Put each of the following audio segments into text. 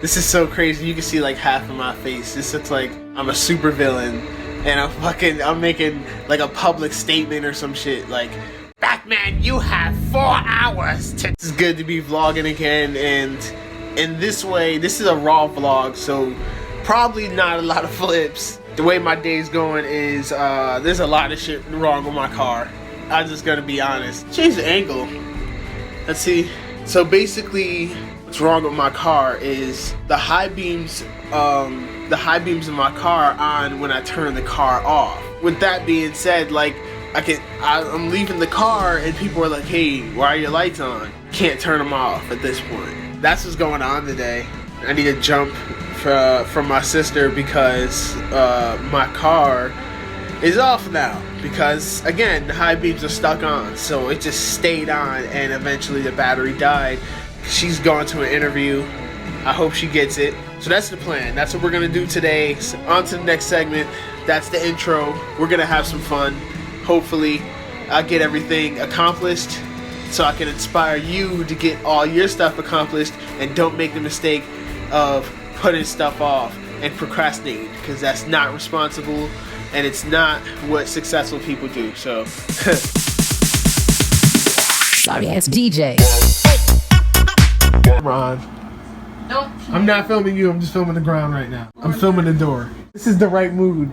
This is so crazy. You can see like half of my face. This looks like I'm a super villain, and I'm making like a public statement or some shit. Like, Batman, you have 4 hours to. It's good to be vlogging again, and in this way, this is a raw vlog, so probably not a lot of flips. The way my day's going is there's a lot of shit wrong with my car. I'm just gonna be honest. Change the angle. Let's see. So basically, what's wrong with my car is the high beams of my car are on when I turn the car off. With that being said, like I'm leaving the car and people are like, hey, why are your lights on? Can't turn them off at this point. That's what's going on today. I need to jump from my sister because my car is off now because, again, the high beams are stuck on, so it just stayed on and eventually the battery died. She's gone to an interview. I hope she gets it. So that's the plan. That's what we're gonna do today. So on to the next segment. That's the intro. We're gonna have some fun. Hopefully I'll get everything accomplished so I can inspire you to get all your stuff accomplished and don't make the mistake of putting stuff off and procrastinating, because that's not responsible and it's not what successful people do. So sorry ass DJ. Ron, I'm not filming you, I'm just filming the ground right now. I'm filming the door. This is the right mood.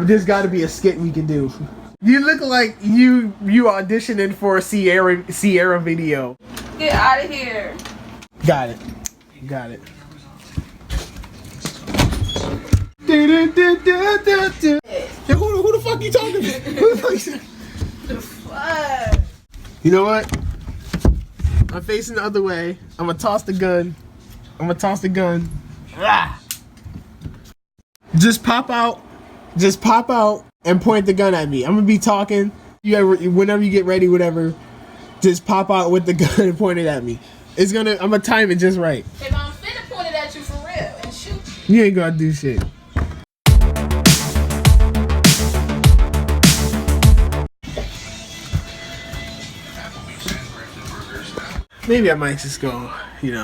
There's got to be a skit we can do. You look like you auditioning for a Sierra video. Get out of here. Got it. Yo, who the fuck you talking to? Who the fuck? You know what? I'm facing the other way. I'm gonna toss the gun. Ah. Just pop out and point the gun at me. I'm gonna be talking. Whenever you get ready, whatever, just pop out with the gun and point it at me. I'm gonna time it just right. If I'm finna point it at you for real and shoot you ain't gonna do shit. Maybe I might just go,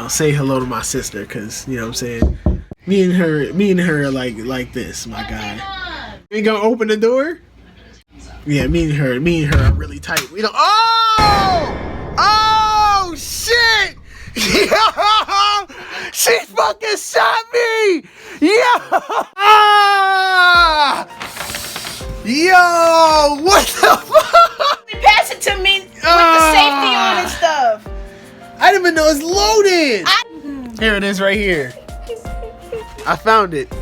say hello to my sister, cause you know what I'm saying. Me and her are like this, my guy. You ain't gonna open the door? Yeah, me and her are really tight. Oh shit! Yo! She fucking shot me! Yo! What the fuck? pass it to me with the safety on and stuff. I didn't even know it's loaded. Here it is right here. I found it.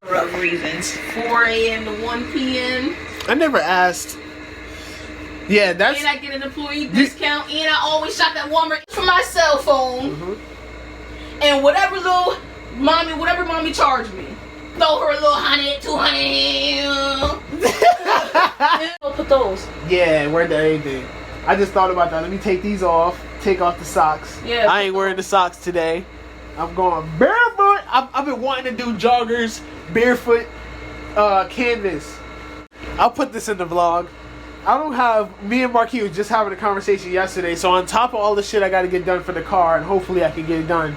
Rough reasons. 4 a.m. to 1 p.m. I never asked. Yeah, that's. And I get an employee discount, and I always shop at Walmart for my cell phone. And whatever mommy charged me. Throw her a little 100, 200. I'll put those. Yeah, wear everything. I just thought about that. Let me take these off. Take off the socks. Yeah. I ain't wearing the socks today. I'm going barefoot. I've been wanting to do joggers, barefoot, canvas. I'll put this in the vlog. Me and Marquis was just having a conversation yesterday. So on top of all the shit I got to get done for the car, and hopefully I can get it done.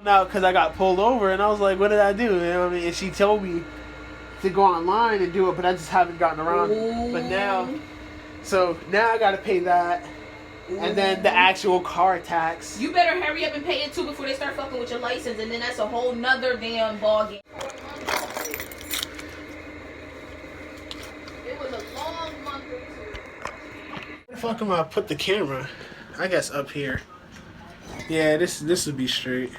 Now because I got pulled over, and I was like, what did I do? You know what I mean? And she told me to go online and do it, but I just haven't gotten around. But now I gotta pay that, and then the actual car tax. You better hurry up and pay it too before they start fucking with your license, and then that's a whole nother damn ballgame. It was a long month or two. Where the fuck am I put the camera? I guess up here. Yeah, this would be straight.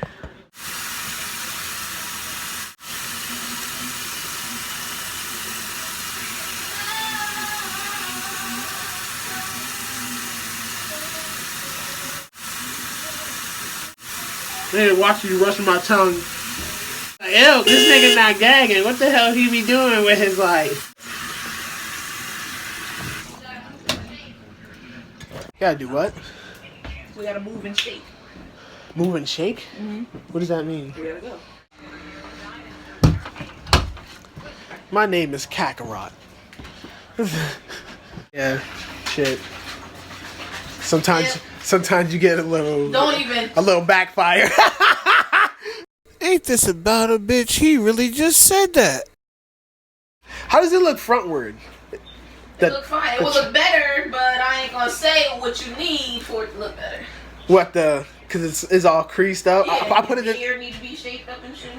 Man, watch you rushing my tongue. Like, ew, this nigga not gagging. What the hell he be doing with his life? Gotta do what? We gotta move and shake. Move and shake? Mm-hmm. What does that mean? We gotta go. My name is Kakarot. Yeah, shit. Sometimes, Yeah. sometimes you get a little, Don't even. a little backfire. Ain't this about a bitch? He really just said that. How does it look frontward? It look fine. It will look better, but I ain't gonna say what you need for it to look better. What the? Cause it's all creased up. Yeah, I put it in. Your ear need to be shaped up and shit.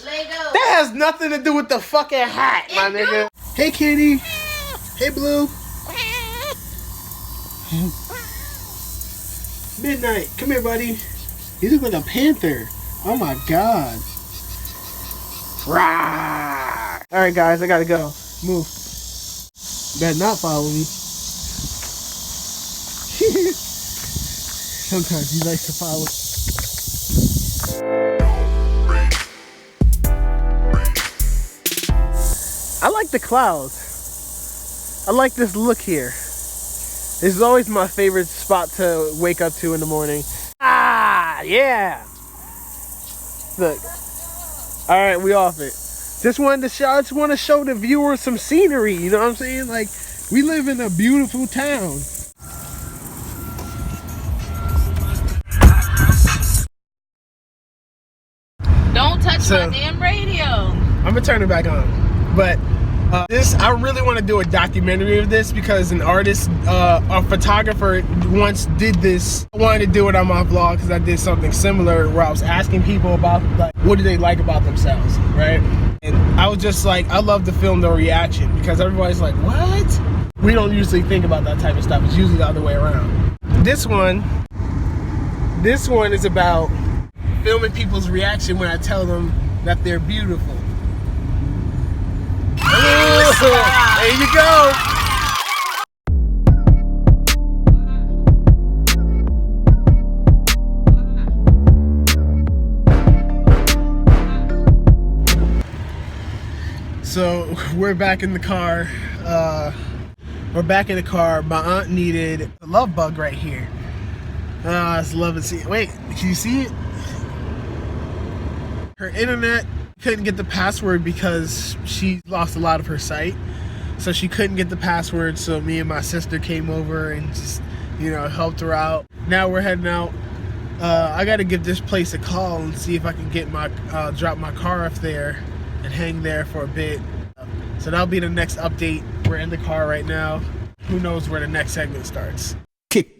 Lego. That has nothing to do with the fucking hat, my nigga. Hey, kitty. Hey, Blue. Midnight. Come here, buddy. You look like a panther. Oh my god. Rah! Alright, guys, I gotta go. Move. Better not follow me. Sometimes he likes to follow. I like the clouds. I like this look here. This is always my favorite spot to wake up to in the morning. Ah, yeah. Look. All right, we off it. Just wanted to show. I just want to show the viewers some scenery. You know what I'm saying? Like, we live in a beautiful town. Don't touch my damn radio. I'm gonna turn it back on. But I really want to do a documentary of this because an artist, a photographer once did this. I wanted to do it on my vlog because I did something similar where I was asking people about, like, what do they like about themselves, right? And I was just like, I love to film the reaction because everybody's like, what? We don't usually think about that type of stuff. It's usually the other way around. This one is about filming people's reaction when I tell them that they're beautiful. There you go. So we're back in the car. My aunt needed a love bug right here. It's love and see. Wait, can you see it? Her internet couldn't get the password because she lost a lot of her sight. So she couldn't get the password, so me and my sister came over and just, you know, helped her out. Now we're heading out. I gotta give this place a call and see if I can get my, drop my car off there and hang there for a bit. So that'll be the next update. We're in the car right now. Who knows where the next segment starts. Kick.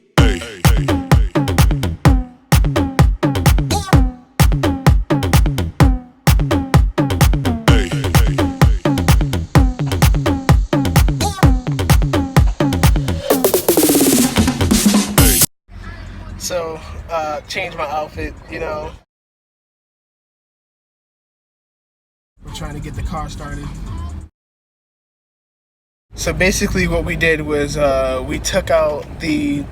So, change my outfit, you know. We're trying to get the car started. So basically what we did was we took out the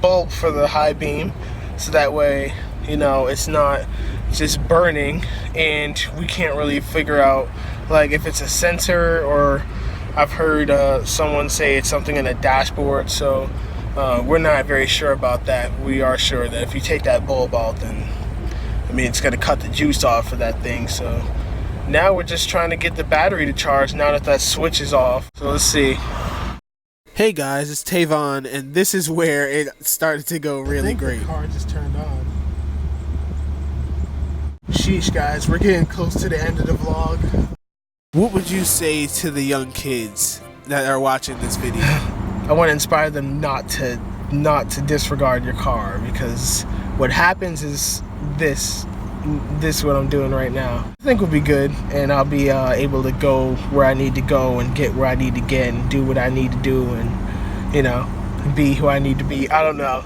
bulb for the high beam, so that way, you know, it's not just burning and we can't really figure out, like, if it's a sensor, or I've heard someone say it's something in the dashboard. So we're not very sure about that. We are sure that if you take that bulb out, then, I mean, it's going to cut the juice off for that thing. So now we're just trying to get the battery to charge now that that switch is off. So let's see. Hey guys, it's Tavon, and this is where it started to go really great. The car just turned on. Sheesh, guys, we're getting close to the end of the vlog. What would you say to the young kids that are watching this video? I want to inspire them not to disregard your car, because what happens is this is what I'm doing right now. I think will be good, and I'll be able to go where I need to go and get where I need to get and do what I need to do, and, you know, be who I need to be. I don't know.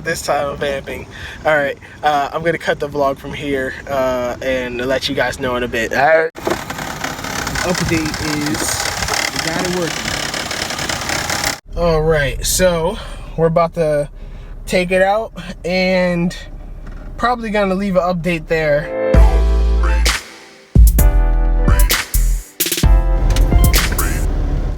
This time I'm vamping. All right, I'm gonna cut the vlog from here and let you guys know in a bit. All right. Update is we got it working. All right, so we're about to take it out and probably gonna leave an update there.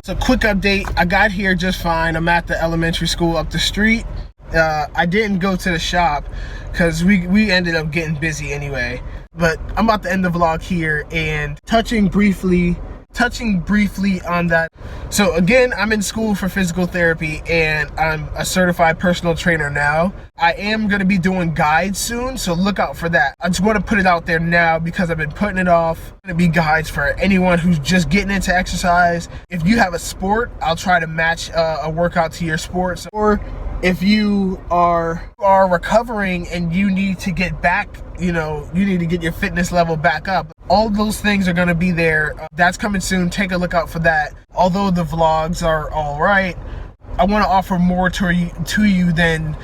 So quick update, I got here just fine. I'm at the elementary school up the street. I didn't go to the shop because we ended up getting busy anyway. But I'm about to end the vlog here and touching briefly Touching briefly on that. So again, I'm in school for physical therapy and I'm a certified personal trainer now. I am going to be doing guides soon, so look out for that. I just want to put it out there now because I've been putting it off. Going to be guides for anyone who's just getting into exercise. If you have a sport, I'll try to match a workout to your sport. Or if you are recovering and you need to get back, you need to get your fitness level back up. All those things are going to be there. That's coming soon. Take a look out for that. Although the vlogs are all right, I want to offer more to you than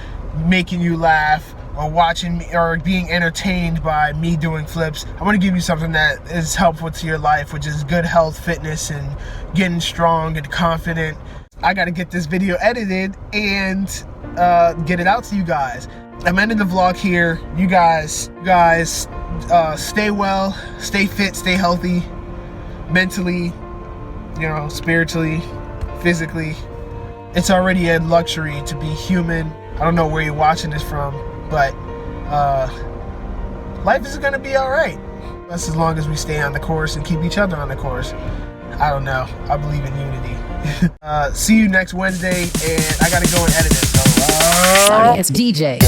making you laugh or watching me or being entertained by me doing flips. I want to give you something that is helpful to your life, which is good health, fitness, and getting strong and confident. I got to get this video edited and get it out to you guys. I'm ending the vlog here. You guys stay well, stay fit, stay healthy, mentally, spiritually, physically. It's already a luxury to be human. I don't know where you're watching this from, but life is gonna be all right. That's as long as we stay on the course and keep each other on the course. I don't know. I believe in unity. See you next Wednesday, and I gotta go and edit it. So, Sorry, it's DJ.